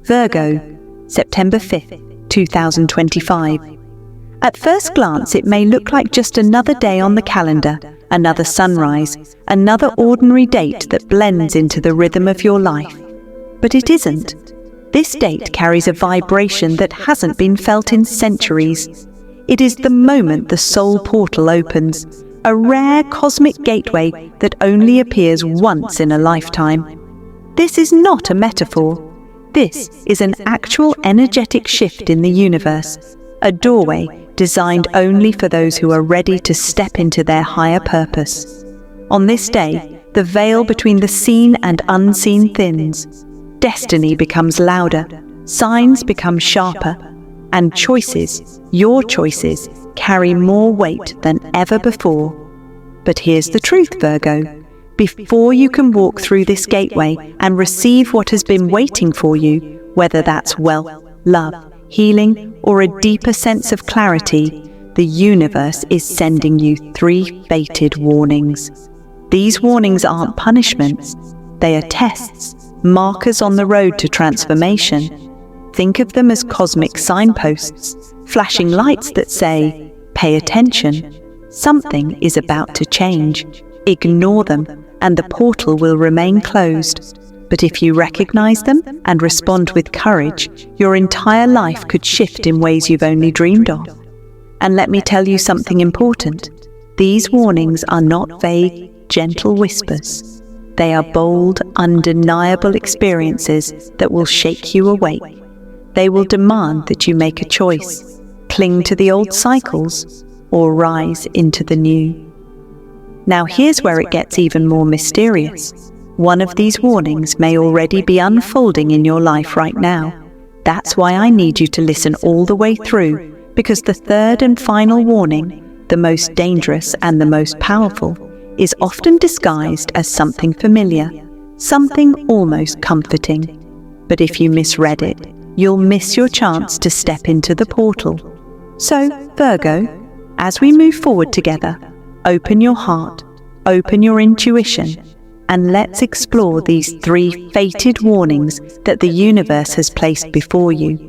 Virgo, September 5th, 2025. At first glance, it may look like just another day on the calendar, another sunrise, another ordinary date that blends into the rhythm of your life. But it isn't. This date carries a vibration that hasn't been felt in centuries. It is the moment the soul portal opens, a rare cosmic gateway that only appears once in a lifetime. This is not a metaphor. This is an actual energetic shift in the universe, a doorway designed only for those who are ready to step into their higher purpose. On this day, the veil between the seen and unseen thins. Destiny becomes louder, signs become sharper, and choices, your choices, carry more weight than ever before. But here's the truth, Virgo. Before you can walk through this gateway and receive what has been waiting for you, whether that's wealth, love, healing, or a deeper sense of clarity, the universe is sending you 3 fated warnings. These warnings aren't punishments. They are tests, markers on the road to transformation. Think of them as cosmic signposts, flashing lights that say, "Pay attention. Something is about to change." Ignore them, and the portal will remain closed. But if you recognize them and respond with courage, your entire life could shift in ways you've only dreamed of. And let me tell you something important. These warnings are not vague, gentle whispers. They are bold, undeniable experiences that will shake you awake. They will demand that you make a choice, cling to the old cycles, or rise into the new. Now here's where it gets even more mysterious. One of these warnings may already be unfolding in your life right now. That's why I need you to listen all the way through, because the third and final warning, the most dangerous and the most powerful, is often disguised as something familiar, something almost comforting. But if you misread it, you'll miss your chance to step into the portal. So, Virgo, as we move forward together, open your heart, open your intuition, and let's explore these 3 fated warnings that the universe has placed before you.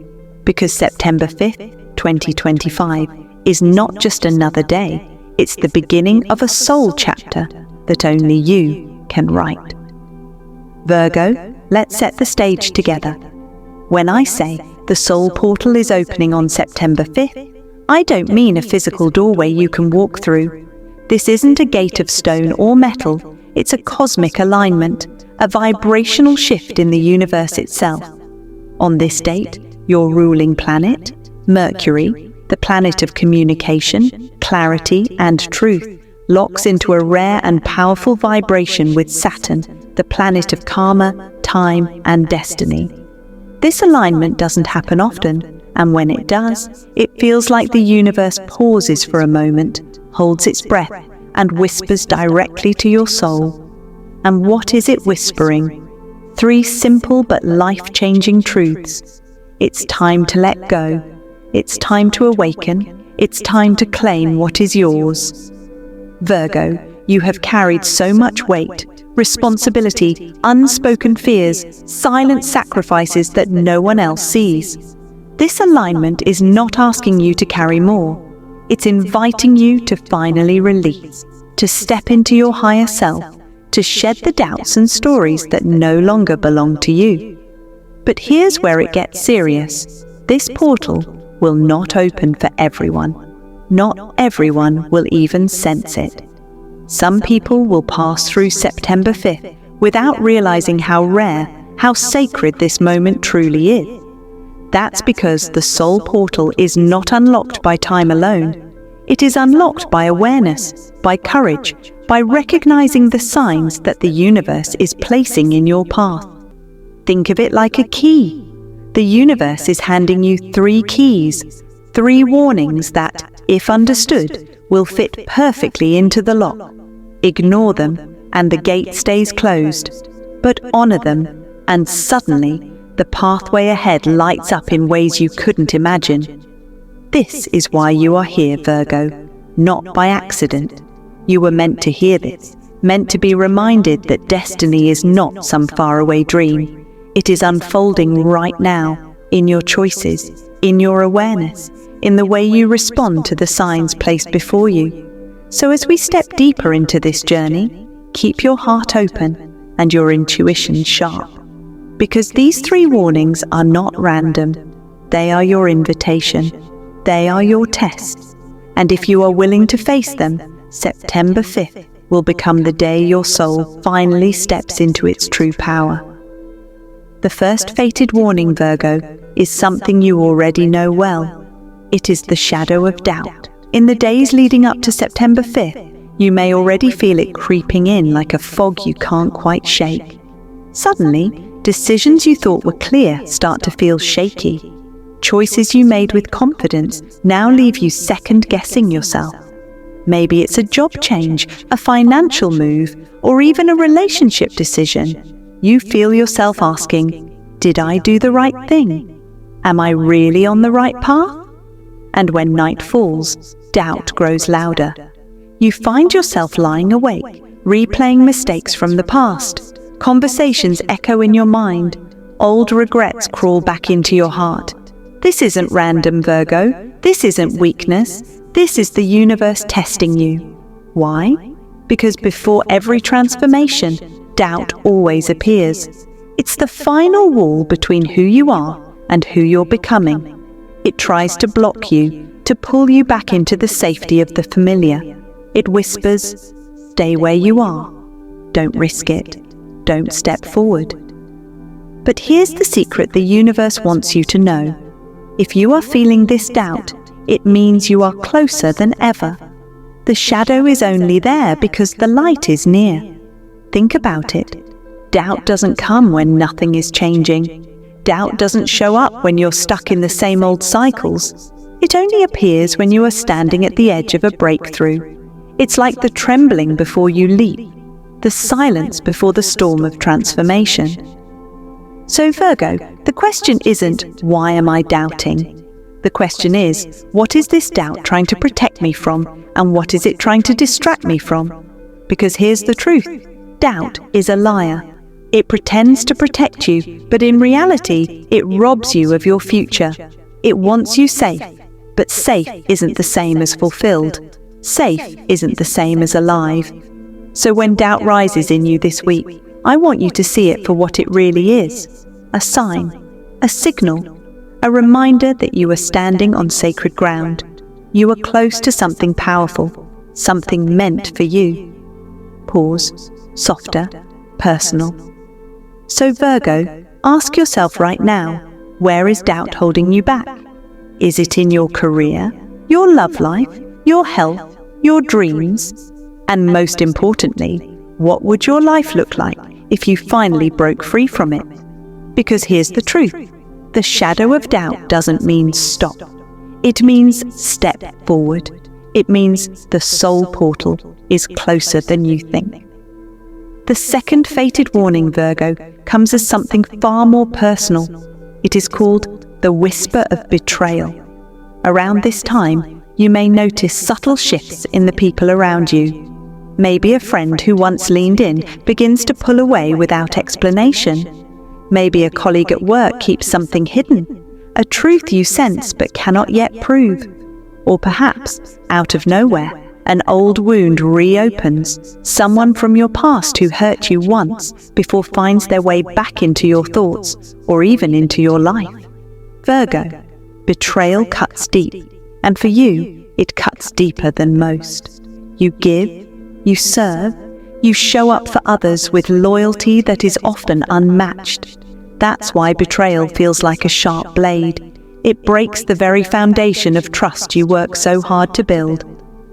Because September 5th, 2025 is not just another day, it's the beginning of a soul chapter that only you can write. Virgo, let's set the stage together. When I say the soul portal is opening on September 5th, I don't mean a physical doorway you can walk through. This isn't a gate of stone or metal, it's a cosmic alignment, a vibrational shift in the universe itself. On this date, your ruling planet, Mercury, the planet of communication, clarity, and truth, locks into a rare and powerful vibration with Saturn, the planet of karma, time, and destiny. This alignment doesn't happen often, and when it does, it feels like the universe pauses for a moment, holds its breath, and whispers directly to your soul. And what is it whispering? 3 simple but life-changing truths. It's time to let go. It's time to awaken. It's time to claim what is yours. Virgo, you have carried so much weight, responsibility, unspoken fears, silent sacrifices that no one else sees. This alignment is not asking you to carry more. It's inviting you to finally release, to step into your higher self, to shed the doubts and stories that no longer belong to you. But here's where it gets serious. This portal will not open for everyone. Not everyone will even sense it. Some people will pass through September 5th without realizing how rare, how sacred this moment truly is. That's because the soul portal is not unlocked by time alone. It is unlocked by awareness, by courage, by recognizing the signs that the universe is placing in your path. Think of it like a key. The universe is handing you 3 keys, 3 warnings that, if understood, will fit perfectly into the lock. Ignore them, and the gate stays closed. But honor them, and suddenly, the pathway ahead lights up in ways you couldn't imagine. This is why you are here, Virgo, not by accident. You were meant to hear this, meant to be reminded that destiny is not some faraway dream. It is unfolding right now, in your choices, in your awareness, in the way you respond to the signs placed before you. So as we step deeper into this journey, keep your heart open and your intuition sharp. Because these 3 warnings are not random. They are your invitation. They are your tests. And if you are willing to face them, September 5th will become the day your soul finally steps into its true power. The first fated warning, Virgo, is something you already know well. It is the shadow of doubt. In the days leading up to September 5th, you may already feel it creeping in like a fog you can't quite shake. Suddenly, decisions you thought were clear start to feel shaky. Choices you made with confidence now leave you second-guessing yourself. Maybe it's a job change, a financial move, or even a relationship decision. You feel yourself asking, did I do the right thing? Am I really on the right path? And when night falls, doubt grows louder. You find yourself lying awake, replaying mistakes from the past. Conversations echo in your mind. Old regrets crawl back into your heart. This isn't random, Virgo. This isn't weakness. This is the universe testing you. Why? Because before every transformation, doubt always appears. It's the final wall between who you are and who you're becoming. It tries to block you, to pull you back into the safety of the familiar. It whispers, stay where you are. Don't risk it. Don't step forward. But here's the secret the universe wants you to know. If you are feeling this doubt, it means you are closer than ever. The shadow is only there because the light is near. Think about it. Doubt doesn't come when nothing is changing. Doubt doesn't show up when you're stuck in the same old cycles. It only appears when you are standing at the edge of a breakthrough. It's like the trembling before you leap, the silence before the storm of transformation. So Virgo, the question isn't, why am I doubting? The question is, what is this doubt trying to protect me from, and what is it trying to distract me from? Because here's the truth, doubt is a liar. It pretends to protect you, but in reality, it robs you of your future. It wants you safe, but safe isn't the same as fulfilled. Safe isn't the same as alive. So when doubt rises in you this week, I want you to see it for what it really is. A sign, a signal, a reminder that you are standing on sacred ground. You are close to something powerful, something meant for you. Pause, softer, personal. So Virgo, ask yourself right now, where is doubt holding you back? Is it in your career, your love life, your health, your dreams? And most importantly, what would your life look like if you finally broke free from it? Because here's the truth, the shadow of doubt doesn't mean stop. It means step forward. It means the soul portal is closer than you think. The second fated warning, Virgo, comes as something far more personal. It is called the whisper of betrayal. Around this time, you may notice subtle shifts in the people around you. Maybe a friend who once leaned in begins to pull away without explanation. Maybe a colleague at work keeps something hidden, a truth you sense but cannot yet prove. Or perhaps, out of nowhere, an old wound reopens, someone from your past who hurt you once before finds their way back into your thoughts or even into your life. Virgo, betrayal cuts deep, and for you, it cuts deeper than most. You give, you serve, you show up for others with loyalty that is often unmatched. That's why betrayal feels like a sharp blade. It breaks the very foundation of trust you work so hard to build.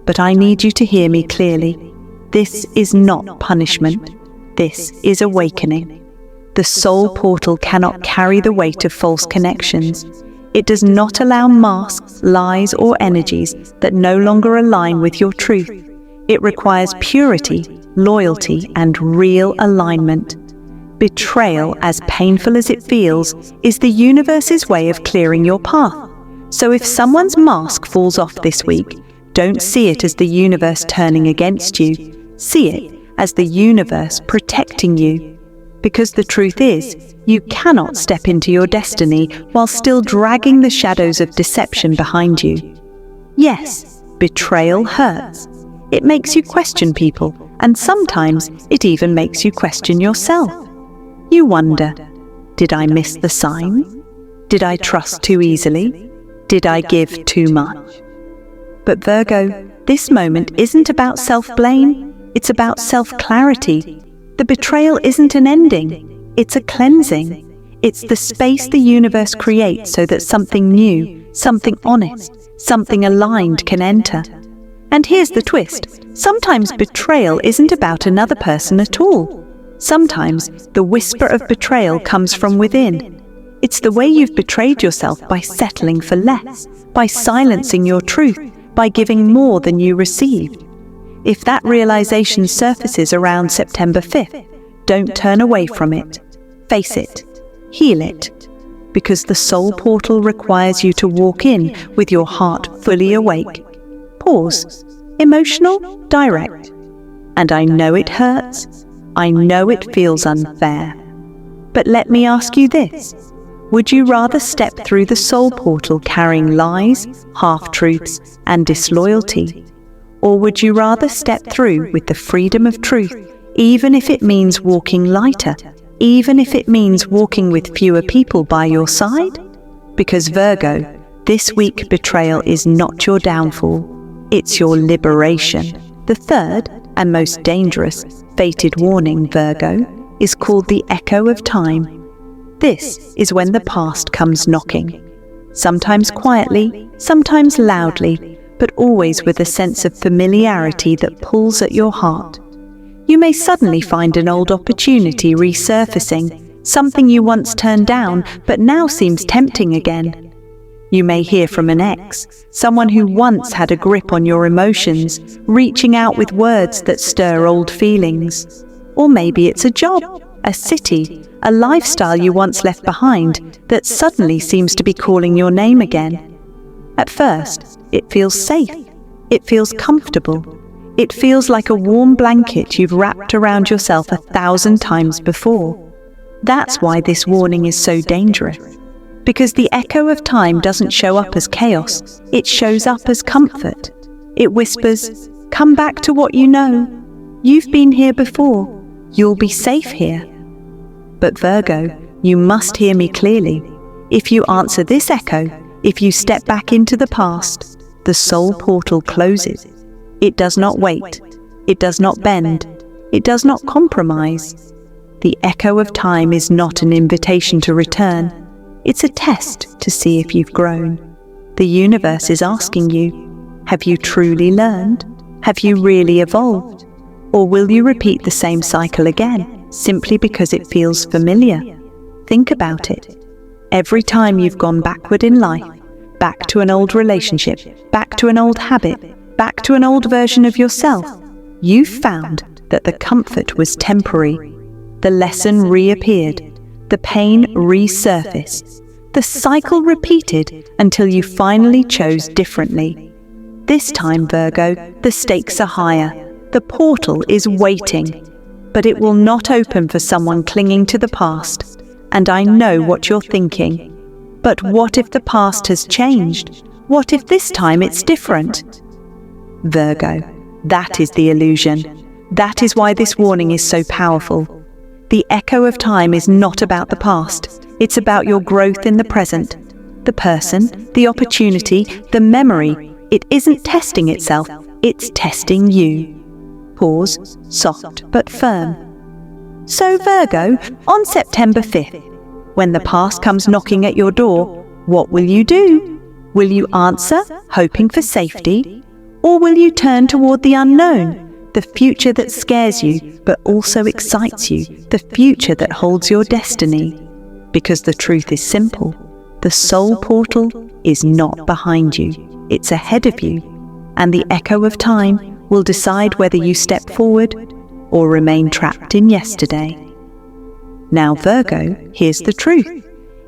But I need you to hear me clearly. This is not punishment. This is awakening. The soul portal cannot carry the weight of false connections. It does not allow masks, lies, or energies that no longer align with your truth. It requires purity, loyalty, and real alignment. Betrayal, as painful as it feels, is the universe's way of clearing your path. So if someone's mask falls off this week, don't see it as the universe turning against you. See it as the universe protecting you. because the truth is, you cannot step into your destiny while still dragging the shadows of deception behind you. Yes, betrayal hurts. It makes you question people, and sometimes it even makes you question yourself. You wonder, did I miss the sign? Did I trust too easily? Did I give too much? But Virgo, this moment isn't about self-blame, it's about self-clarity. The betrayal isn't an ending, it's a cleansing. It's the space the universe creates so that something new, something honest, something aligned can enter. And here's the twist, sometimes betrayal isn't about another person at all. Sometimes the whisper of betrayal comes from within. It's the way you've betrayed yourself by settling for less, by silencing your truth, by giving more than you received. If that realization surfaces around September 5th, don't turn away from it. Face it. Heal it. Because the soul portal requires you to walk in with your heart fully awake. Pause. Emotional, direct. And I know it hurts. I know it feels unfair. But let me ask you this. Would you rather step through the soul portal carrying lies, half-truths, and disloyalty? Or would you rather step through with the freedom of truth, even if it means walking lighter, even if it means walking with fewer people by your side? Because Virgo, this week betrayal is not your downfall, it's your liberation. The third, and most dangerous, fated warning, Virgo, is called the echo of time. This is when the past comes knocking. Sometimes quietly, sometimes loudly, but always with a sense of familiarity that pulls at your heart. You may suddenly find an old opportunity resurfacing, something you once turned down but now seems tempting again. You may hear from an ex, someone who once had a grip on your emotions, reaching out with words that stir old feelings. Or maybe it's a job, a city, a lifestyle you once left behind that suddenly seems to be calling your name again. At first, it feels safe. It feels comfortable. It feels like a warm blanket you've wrapped around yourself 1,000 times before. That's why this warning is so dangerous. Because the echo of time doesn't show up as chaos, it shows up as comfort. It whispers, "Come back to what you know. You've been here before. You'll be safe here." But Virgo, you must hear me clearly. If you answer this echo, if you step back into the past, the soul portal closes. It does not wait. It does not bend. It does not compromise. The echo of time is not an invitation to return. It's a test to see if you've grown. The universe is asking you, have you truly learned? Have you really evolved? Or will you repeat the same cycle again, simply because it feels familiar? Think about it. Every time you've gone backward in life, back to an old relationship, back to an old habit, back to an old version of yourself, you've found that the comfort was temporary. The lesson reappeared. The pain resurfaced. The cycle repeated until you finally chose differently. This time, Virgo, the stakes are higher. The portal is waiting. But it will not open for someone clinging to the past. And I know what you're thinking. But what if the past has changed? What if this time it's different? Virgo, that is the illusion. That is why this warning is so powerful. The echo of time is not about the past. It's about your growth in the present. The person, the opportunity, the memory. It isn't testing itself, it's testing you. Pause, soft but firm. So Virgo, on September 5th, when the past comes knocking at your door, what will you do? Will you answer, hoping for safety? Or will you turn toward the unknown? The future that scares you, but also excites you, the future that holds your destiny. Because the truth is simple. The soul portal is not behind you, it's ahead of you. And the echo of time will decide whether you step forward or remain trapped in yesterday. Now Virgo, here's the truth.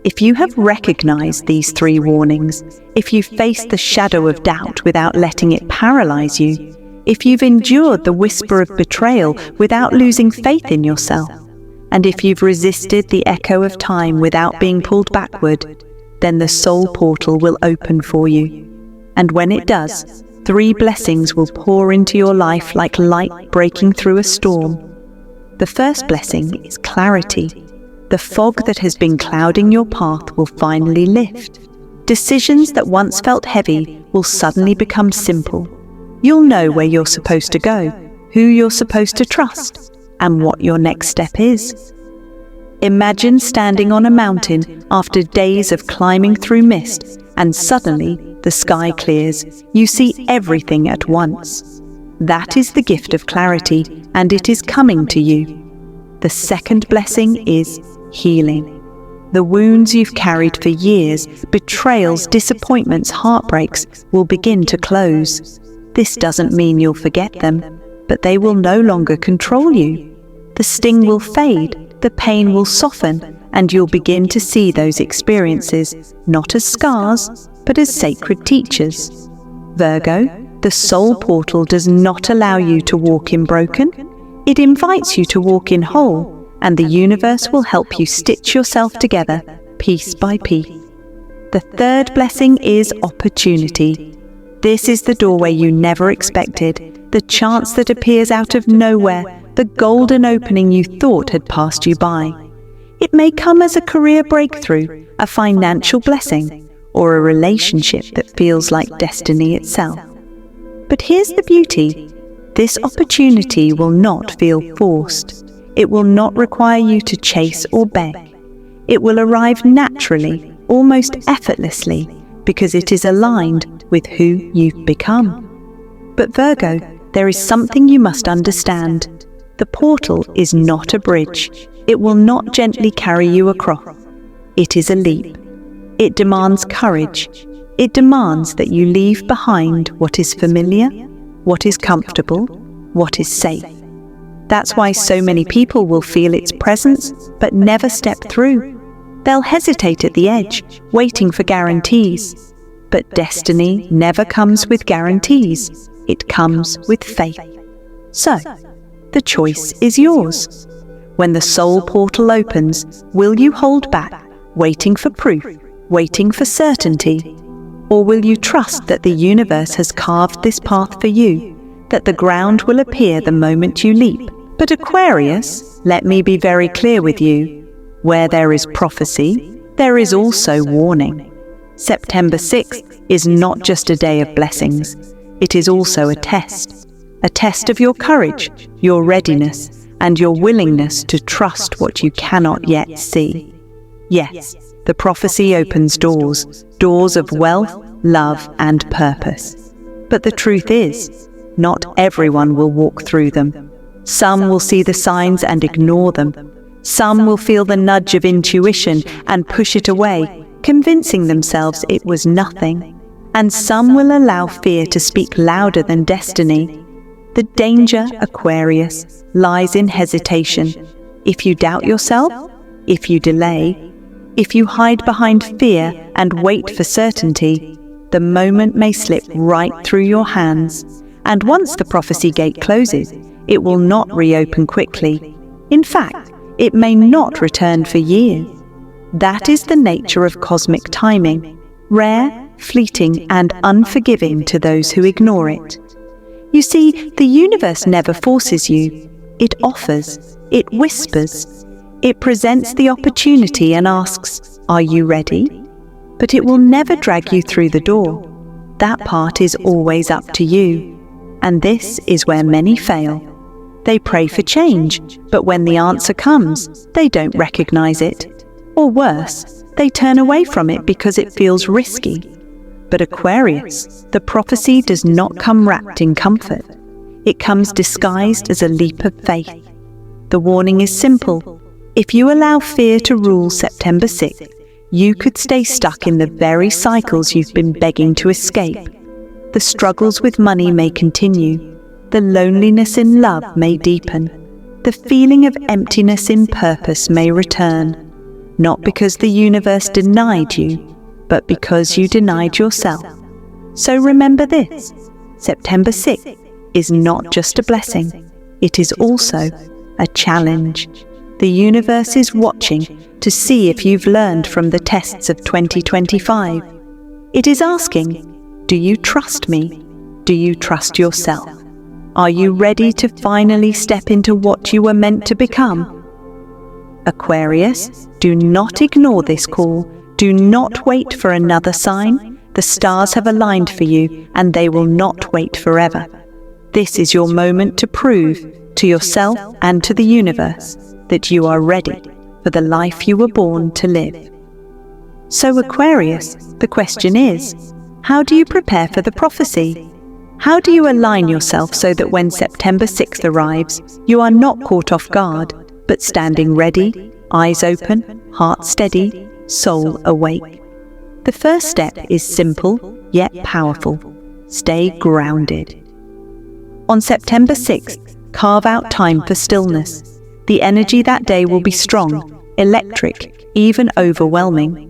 If you have recognized these 3 warnings, if you've faced the shadow of doubt without letting it paralyze you, if you've endured the whisper of betrayal without losing faith in yourself, And if you've resisted the echo of time without being pulled backward, then the soul portal will open for you. And when it does, 3 blessings will pour into your life like light breaking through a storm. The first blessing is clarity. The fog that has been clouding your path will finally lift. Decisions that once felt heavy will suddenly become simple. You'll know where you're supposed to go, who you're supposed to trust, and what your next step is. Imagine standing on a mountain after days of climbing through mist, and suddenly the sky clears. You see everything at once. That is the gift of clarity, and it is coming to you. The second blessing is healing. The wounds you've carried for years, betrayals, disappointments, heartbreaks, will begin to close. This doesn't mean you'll forget them, but they will no longer control you. The sting will fade, the pain will soften, and you'll begin to see those experiences not as scars, but as sacred teachers. Virgo, the soul portal does not allow you to walk in broken. It invites you to walk in whole, and the universe will help you stitch yourself together, piece by piece. The third blessing is opportunity. This is the doorway you never expected, the chance that appears out of nowhere, the golden opening you thought had passed you by. It may come as a career breakthrough, a financial blessing, or a relationship that feels like destiny itself. But here's the beauty. This opportunity will not feel forced. It will not require you to chase or beg. It will arrive naturally, almost effortlessly, because it is aligned with who you've become. But Virgo, there is something you must understand. The portal is not a bridge. It will not gently carry you across. It is a leap. It demands courage. It demands that you leave behind what is familiar, what is comfortable, what is safe. That's why so many people will feel its presence, but never step through. They'll hesitate at the edge, waiting for guarantees. But destiny never comes with guarantees. It comes with faith. So, the choice is yours. When the soul portal opens, will you hold back, waiting for proof, waiting for certainty? Or will you trust that the universe has carved this path for you, that the ground will appear the moment you leap? But Aquarius, let me be very clear with you. Where there is prophecy, there is also warning. September 6th is not just a day of blessings. It is also a test of your courage, your readiness, and your willingness to trust what you cannot yet see. Yes, the prophecy opens doors of wealth, love, and purpose. But the truth is, not everyone will walk through them. Some will see the signs and ignore them. Some will feel the nudge of intuition and push it away, convincing themselves it was nothing. And some will allow fear to speak louder than destiny. The danger, Aquarius, lies in hesitation. If you doubt yourself, if you delay, if you hide behind fear and wait for certainty, the moment may slip right through your hands. And once the prophecy gate closes, it will not reopen quickly. In fact, it may not return for years. That is the nature of cosmic timing, rare, fleeting, and unforgiving to those who ignore it. You see, the universe never forces you. It offers, it whispers, it presents the opportunity and asks, "Are you ready?" But it will never drag you through the door. That part is always up to you. And this is where many fail. They pray for change, but when the answer comes, they don't recognize it. Or worse, they turn away from it because it feels risky. But Aquarius, the prophecy does not come wrapped in comfort. It comes disguised as a leap of faith. The warning is simple. If you allow fear to rule September 6th, you could stay stuck in the very cycles you've been begging to escape. The struggles with money may continue. The loneliness in love may deepen. The feeling of emptiness in purpose may return. Not because the universe denied you, but because you denied yourself. So remember this, September 6th is not just a blessing, it is also a challenge. The universe is watching to see if you've learned from the tests of 2025. It is asking, do you trust me? Do you trust yourself? Are you ready to finally step into what you were meant to become? Aquarius, do not ignore this call. Do not wait for another sign. The stars have aligned for you, and they will not wait forever. This is your moment to prove to yourself and to the universe that you are ready for the life you were born to live. So Aquarius, the question is, how do you prepare for the prophecy? How do you align yourself so that when September 6th arrives, you are not caught off guard, but standing ready, eyes open, heart steady, soul awake? The first step is simple yet powerful. Stay grounded. On September 6th, carve out time for stillness. The energy that day will be strong, electric, even overwhelming.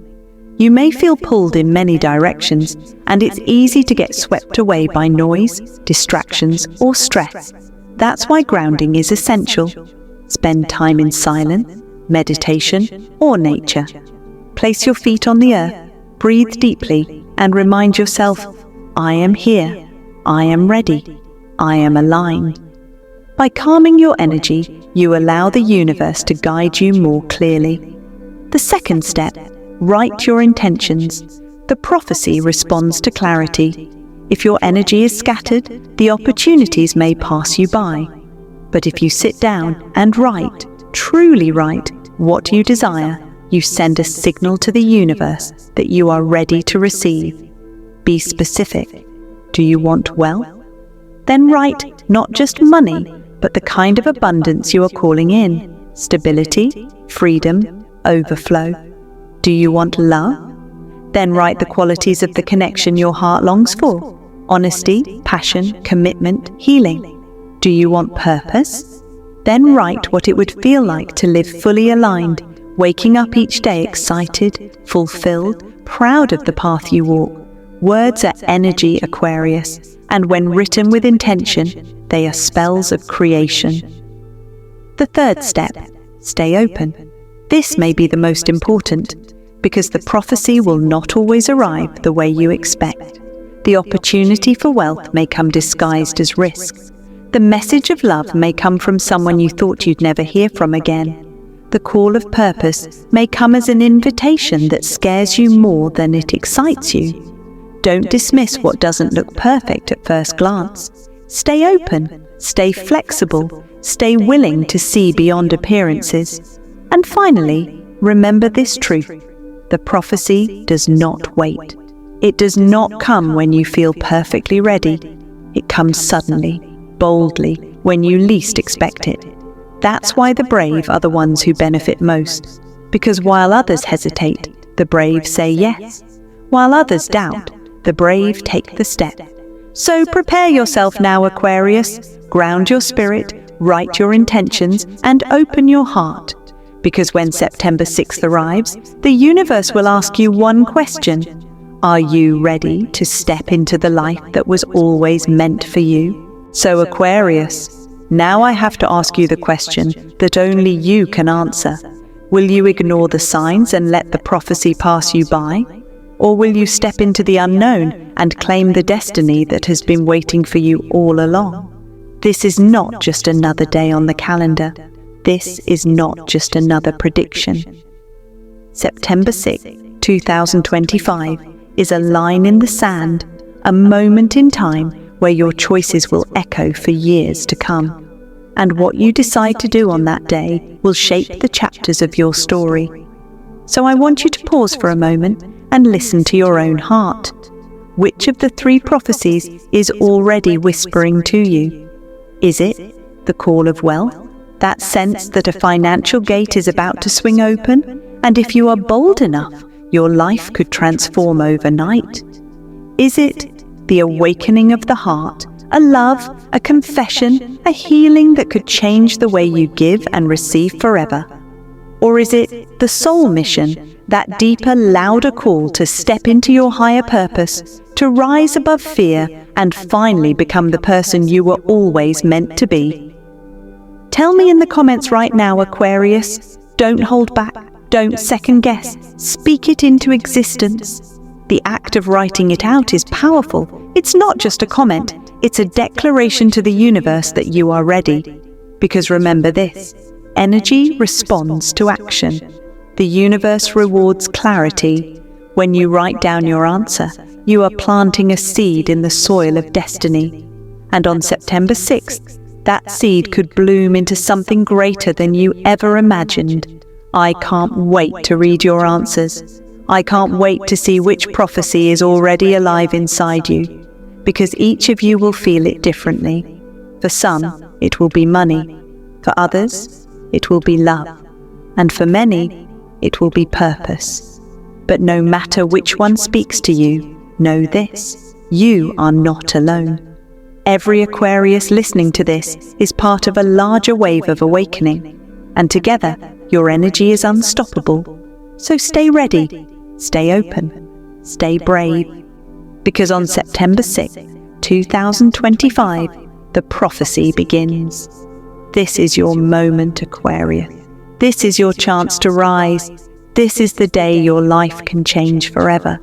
You may feel pulled in many directions, and it's easy to get swept away by noise, distractions, or stress. That's why grounding is essential. Spend time in silence, meditation, or nature. Place your feet on the earth, breathe deeply, and remind yourself, I am here, I am ready, I am aligned. By calming your energy, you allow the universe to guide you more clearly. The second step, write your intentions. The prophecy responds to clarity. If your energy is scattered, the opportunities may pass you by. But if you sit down and write, truly write, what you desire, you send a signal to the universe that you are ready to receive. Be specific. Do you want wealth? Then write not just money, but the kind of abundance you are calling in. Stability, freedom, overflow. Do you want love? Then write the qualities of the connection your heart longs for. Honesty, passion, commitment, healing. Do you want purpose? Then write what it would feel like to live fully aligned, waking up each day excited, fulfilled, proud of the path you walk. Words are energy, Aquarius, and when written with intention, they are spells of creation. The third step, stay open. This may be the most important, because the prophecy will not always arrive the way you expect. The opportunity for wealth may come disguised as risk. The message of love may come from someone you thought you'd never hear from again. The call of purpose may come as an invitation that scares you more than it excites you. Don't dismiss what doesn't look perfect at first glance. Stay open, stay flexible, stay willing to see beyond appearances. And finally, remember this truth. The prophecy does not wait. It does not come when you feel perfectly ready. It comes suddenly, boldly, when you least expect it. That's why the brave are the ones who benefit most. Because while others hesitate, the brave say yes. While others doubt, the brave take the step. So prepare yourself now, Aquarius. Ground your spirit, write your intentions, and open your heart. Because when September 6th arrives, the universe will ask you one question. Are you ready to step into the life that was always meant for you? So Aquarius, now I have to ask you the question that only you can answer. Will you ignore the signs and let the prophecy pass you by? Or will you step into the unknown and claim the destiny that has been waiting for you all along? This is not just another day on the calendar. This is not just another prediction. September 6th, 2025 is a line in the sand, a moment in time where your choices will echo for years to come. And what you decide to do on that day will shape the chapters of your story. So I want you to pause for a moment and listen to your own heart. Which of the three prophecies is already whispering to you? Is it the call of wealth? That sense that a financial gate is about to swing open? And if you are bold enough, your life could transform overnight. Is it the awakening of the heart, a love, a confession, a healing that could change the way you give and receive forever? Or is it the soul mission, that deeper, louder call to step into your higher purpose, to rise above fear and finally become the person you were always meant to be? Tell me in the comments right now, Aquarius. Don't hold back. Don't second guess. Speak it into existence. The act of writing it out is powerful. It's not just a comment. It's a declaration to the universe that you are ready. Because remember this, energy responds to action. The universe rewards clarity. When you write down your answer, you are planting a seed in the soil of destiny. And on September 6th, that seed could bloom into something greater than you ever imagined. I can't wait to read your answers. I can't wait to see which prophecy is already alive inside you, because each of you will feel it differently. For some, it will be money. For others, it will be love. And for many, it will be purpose. But no matter which one speaks to you, know this: you are not alone. Every Aquarius listening to this is part of a larger wave of awakening, and together your energy is unstoppable. So stay ready, stay open, stay brave, because on September 6th, 2025, the prophecy begins. This is your moment, Aquarius. This is your chance to rise. This is the day your life can change forever.